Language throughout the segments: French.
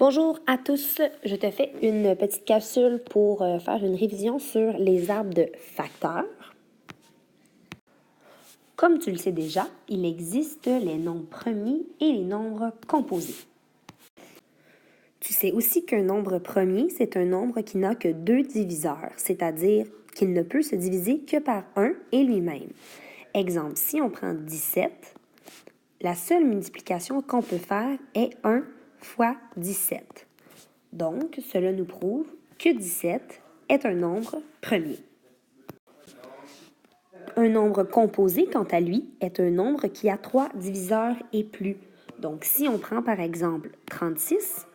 Bonjour à tous, je te fais une petite capsule pour faire une révision sur les arbres de facteurs. Comme tu le sais déjà, il existe les nombres premiers et les nombres composés. Tu sais aussi qu'un nombre premier, c'est un nombre qui n'a que deux diviseurs, c'est-à-dire qu'il ne peut se diviser que par un et lui-même. Exemple, si on prend 17, la seule multiplication qu'on peut faire est 1 fois 17. Donc, cela nous prouve que 17 est un nombre premier. Un nombre composé, quant à lui, est un nombre qui a 3 diviseurs et plus. Donc, si on prend par exemple 36,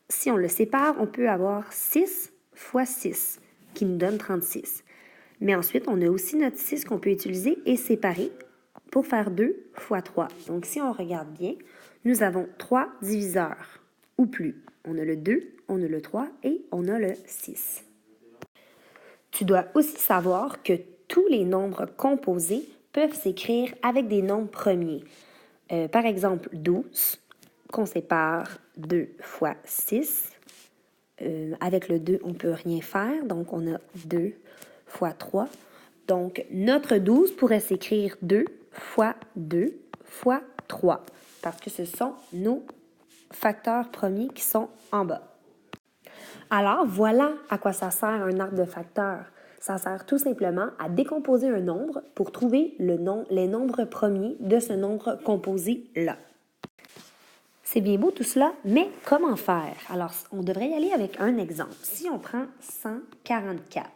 si on le sépare, on peut avoir 6 fois 6, qui nous donne 36. Mais ensuite, on a aussi notre 6 qu'on peut utiliser et séparer pour faire 2 fois 3. Donc, si on regarde bien, nous avons 3 diviseurs ou plus. On a le 2, on a le 3 et on a le 6. Tu dois aussi savoir que tous les nombres composés peuvent s'écrire avec des nombres premiers. Par exemple, 12, qu'on sépare 2 fois 6. Avec le 2, on ne peut rien faire, donc on a 2 fois 3. Donc, notre 12 pourrait s'écrire 2 fois 2 fois 3, parce que ce sont nos facteurs premiers qui sont en bas. Alors, voilà à quoi ça sert un arbre de facteurs. Ça sert tout simplement à décomposer un nombre pour trouver les nombres premiers de ce nombre composé-là. C'est bien beau tout cela, mais comment faire? Alors, on devrait y aller avec un exemple. Si on prend 144,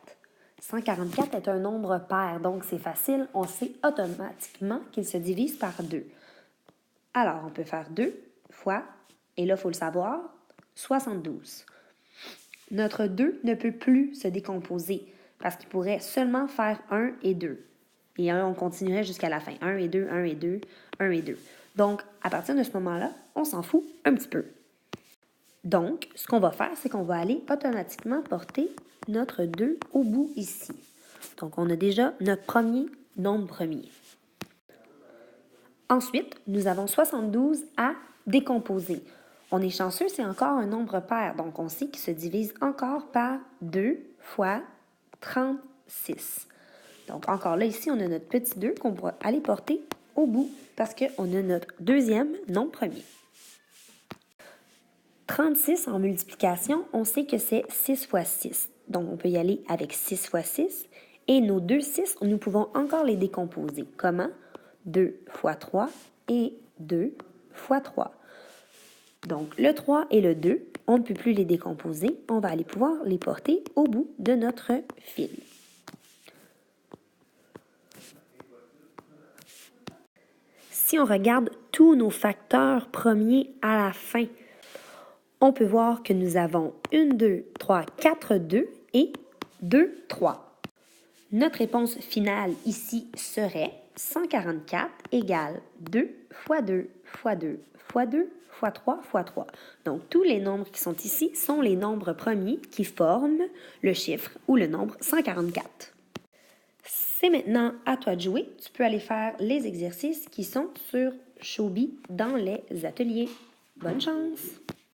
144 est un nombre pair, donc c'est facile, on sait automatiquement qu'il se divise par 2. Alors, on peut faire 2 fois, et là, il faut le savoir, 72. Notre 2 ne peut plus se décomposer parce qu'il pourrait seulement faire 1 et 2. Et on continuerait jusqu'à la fin. 1 et 2, 1 et 2, 1 et 2. Donc, à partir de ce moment-là, on s'en fout un petit peu. Donc, ce qu'on va faire, c'est qu'on va aller automatiquement porter notre 2 au bout ici. Donc, on a déjà notre premier nombre premier. Ensuite, nous avons 72 à décomposer. On est chanceux, c'est encore un nombre pair, donc on sait qu'il se divise encore par 2 fois 36. Donc encore là, ici, on a notre petit 2 qu'on va aller porter au bout parce qu'on a notre deuxième nombre premier. 36 en multiplication, on sait que c'est 6 fois 6. Donc on peut y aller avec 6 fois 6. Et nos deux 6, nous pouvons encore les décomposer. Comment? 2 fois 3 et 2 fois 3. Donc, le 3 et le 2, on ne peut plus les décomposer. On va aller pouvoir les porter au bout de notre fil. Si on regarde tous nos facteurs premiers à la fin, on peut voir que nous avons 1, 2, 3, 4, 2 et 2, 3. Notre réponse finale ici serait 144 égale 2 fois 2 fois 2 fois 2 fois 3 fois 3. Donc, tous les nombres qui sont ici sont les nombres premiers qui forment le chiffre ou le nombre 144. C'est maintenant à toi de jouer. Tu peux aller faire les exercices qui sont sur Showbie dans les ateliers. Bonne chance!